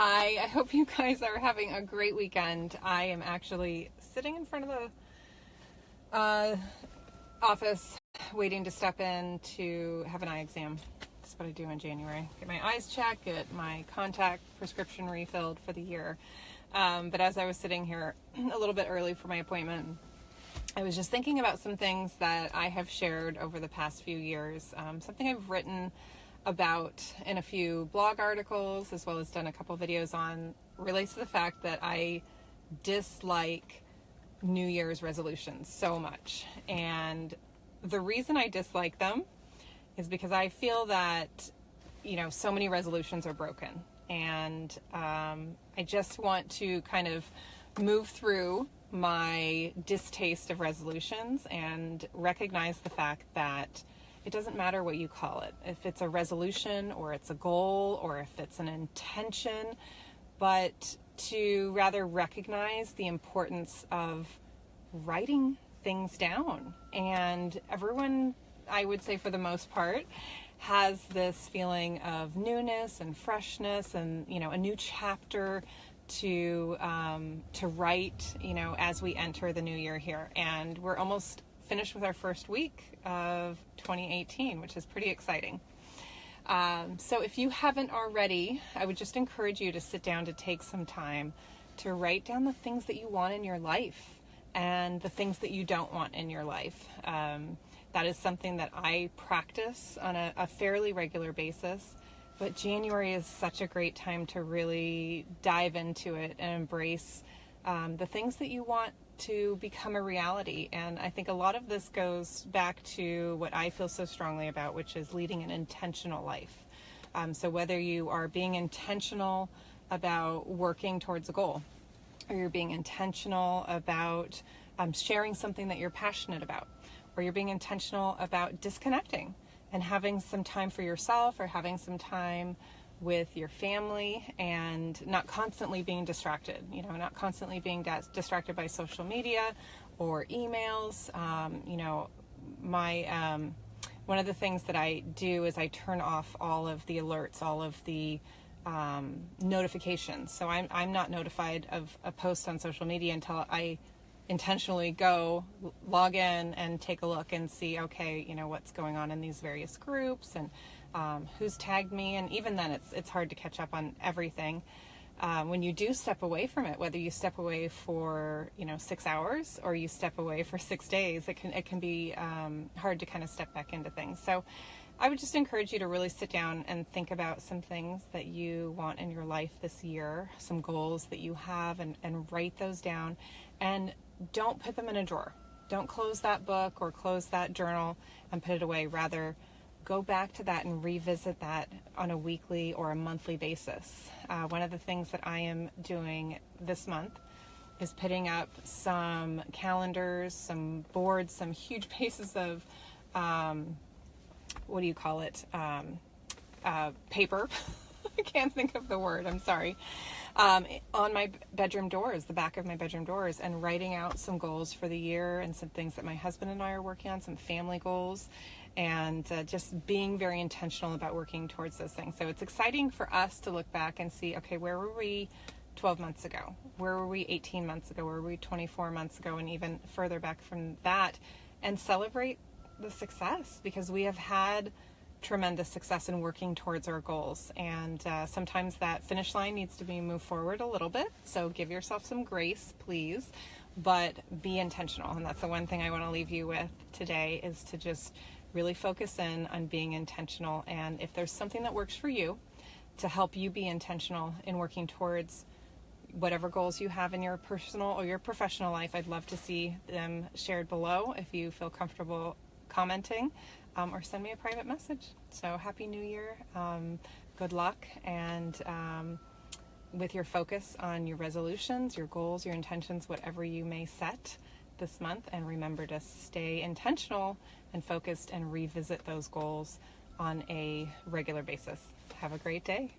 Hi, I hope you guys are having a great weekend. I am actually sitting in front of the office waiting to step in to have an eye exam. That's what I do in January. Get my eyes checked, get my contact prescription refilled for the year. But as I was sitting here a little bit early for my appointment, I was just thinking about some things that I have shared over the past few years, something I've written about in a few blog articles, as well as done a couple videos on, relates to the fact that I dislike New Year's resolutions so much. And the reason I dislike them is because I feel that, so many resolutions are broken. And I just want to kind of move through my distaste of resolutions and recognize the fact that it doesn't matter what you call it, if it's a resolution or it's a goal or if it's an intention, but to rather recognize the importance of writing things down. And everyone, I would say for the most part, has this feeling of newness and freshness and, a new chapter to write, as we enter the new year here. And we're almost finished with our first week of 2018, which is pretty exciting. So if you haven't already, I would just encourage you to sit down to take some time to write down the things that you want in your life and the things that you don't want in your life. That is something that I practice on a fairly regular basis, but January is such a great time to really dive into it and embrace the things that you want to become a reality. And I think a lot of this goes back to what I feel so strongly about, which is leading an intentional life. So whether you are being intentional about working towards a goal, or you're being intentional about sharing something that you're passionate about, or you're being intentional about disconnecting and having some time for yourself, or having some time with your family and not constantly being distracted, not constantly being distracted by social media or emails. One of the things that I do is I turn off all of the alerts, all of the notifications. So I'm not notified of a post on social media until I intentionally go log in and take a look and see, okay, what's going on in these various groups and who's tagged me. And even then it's hard to catch up on everything. When you do step away from it, whether you step away for 6 hours or you step away for 6 days, it can be hard to kind of step back into things. So I would just encourage you to really sit down and think about some things that you want in your life this year, some goals that you have, and write those down. And don't put them in a drawer. Don't close that book or close that journal and put it away. Rather, go back to that and revisit that on a weekly or a monthly basis. One of the things that I am doing this month is putting up some calendars, some boards, some huge pieces of, paper. I can't think of the word, I'm sorry. On my bedroom doors, the back of my bedroom doors, and writing out some goals for the year and some things that my husband and I are working on, some family goals, and just being very intentional about working towards those things. So it's exciting for us to look back and see, okay, where were we 12 months ago? Where were we 18 months ago? Where were we 24 months ago? And even further back from that, and celebrate the success, because we have had tremendous success in working towards our goals. And sometimes that finish line needs to be moved forward a little bit. So give yourself some grace, please, but be intentional. And that's the one thing I want to leave you with today, is to just really focus in on being intentional. And if there's something that works for you to help you be intentional in working towards whatever goals you have in your personal or your professional life, I'd love to see them shared below if you feel comfortable commenting, or send me a private message. So Happy New Year. Good luck. And with your focus on your resolutions, your goals, your intentions, whatever you may set this month. And remember to stay intentional and focused and revisit those goals on a regular basis. Have a great day.